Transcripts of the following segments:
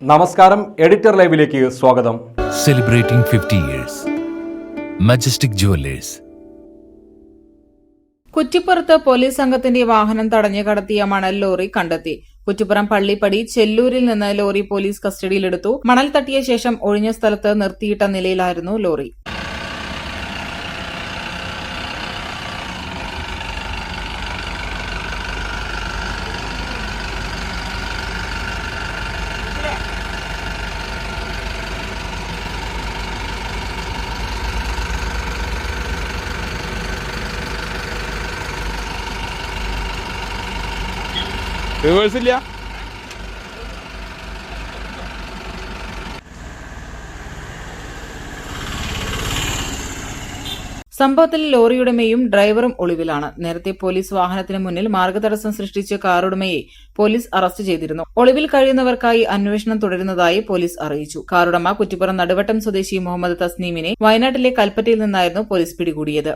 നമസ്കാരം, എഡിറ്റർ ലൈവിലേക്ക് സ്വാഗതം. Celebrating 50 years. Majestic Jewelers. കുറ്റിപ്പുറത്ത് police സംഘത്തിന്റെ വാഹനം തടഞ്ഞു കടത്തിയ മണൽ ലോറി കണ്ടെത്തി. കുറ്റിപ്പുറം പള്ളിപ്പടി ചെല്ലൂരിൽ നിന്ന് ലോറി പോലീസ് കസ്റ്റഡിയിലെടുത്തു. മണൽ തട്ടിയ ശേഷം ഒഴിഞ്ഞ സ്ഥലത്ത് നിർത്തിയിട്ട നിലയിലായിരുന്നു ലോറി. റിവേഴ്സില്ല. സംഭവത്തിൽ ലോറിയുടമയും ഡ്രൈവറും ഒളിവിലാണ്. നേരത്തെ പോലീസ് വാഹനത്തിന് മുന്നിൽ മാർഗതടസ്സം സൃഷ്ടിച്ച കാറുടമയെ പോലീസ് അറസ്റ്റ് ചെയ്തിരുന്നു. ഒളിവിൽ കഴിയുന്നവർക്കായി അന്വേഷണം തുടരുന്നതായി പോലീസ് അറിയിച്ചു. കാറുടമ കുറ്റിപ്പുറം നടുവട്ടം സ്വദേശി മുഹമ്മദ് തസ്നീമിനെ വയനാട്ടിലെ കൽപ്പറ്റയിൽ നിന്നായിരുന്നു പോലീസ് പിടികൂടിയത്.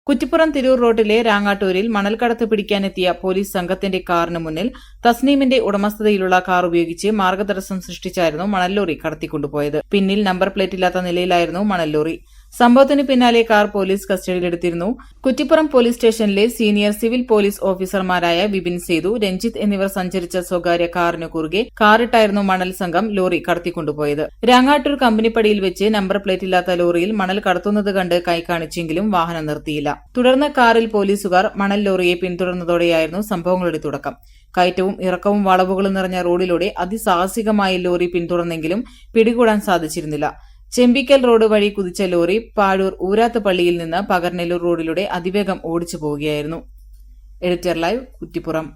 കുറ്റിപ്പുറം തിരൂർ റോഡിലെ രാങ്ങാട്ടൂരിൽ മണൽക്കടത്ത് പിടിക്കാനെത്തിയ പോലീസ് സംഘത്തിന്റെ കാറിന് മുന്നിൽ തസ്നീമിന്റെ ഉടമസ്ഥതയിലുള്ള കാർ ഉപയോഗിച്ച് മാർഗതടസ്സം സൃഷ്ടിച്ചായിരുന്നു മണൽലോറി കടത്തിക്കൊണ്ടുപോയത്. പിന്നിൽ നമ്പർ പ്ലേറ്റില്ലാത്ത നിലയിലായിരുന്നു മണൽലോറി. സംഭവത്തിന് പിന്നാലെ കാർ പോലീസ് കസ്റ്റഡിയിലെടുത്തിരുന്നു. കുറ്റിപ്പുറം പോലീസ് സ്റ്റേഷനിലെ സീനിയർ സിവിൽ പോലീസ് ഓഫീസർമാരായ വിപിൻ സേതു, രഞ്ജിത്ത് എന്നിവർ സഞ്ചരിച്ച സ്വകാര്യ കാറിന് കുറുകെ കാറിട്ടായിരുന്നു മണൽ സംഘം ലോറി കടത്തിക്കൊണ്ടുപോയത്. രാങ്ങാട്ടൂർ കമ്പനിപ്പടിയിൽ വെച്ച് നമ്പർ പ്ലേറ്റില്ലാത്ത ലോറിയിൽ മണൽ കടത്തുന്നത് കണ്ട് കൈകാണിച്ചെങ്കിലും വാഹനം നിർത്തിയില്ല. തുടർന്ന് കാറിൽ പോലീസുകാർ മണൽ ലോറിയെ പിന്തുടർന്നതോടെയായിരുന്നു സംഭവങ്ങളുടെ തുടക്കം. കയറ്റവും ഇറക്കവും വളവുകളും നിറഞ്ഞ റോഡിലൂടെ അതിസാഹസികമായി ലോറി പിന്തുടർന്നെങ്കിലും പിടികൂടാൻ സാധിച്ചിരുന്നില്ല. ചെമ്പിക്കൽ റോഡ് വഴി കുതിച്ച ലോറി പാഴൂർ ഊരാത്ത് പള്ളിയിൽ നിന്ന് പകർനെല്ലൂർ റോഡിലൂടെ അതിവേഗം ഓടിച്ചു പോവുകയായിരുന്നു. Editor live, Kuttippuram.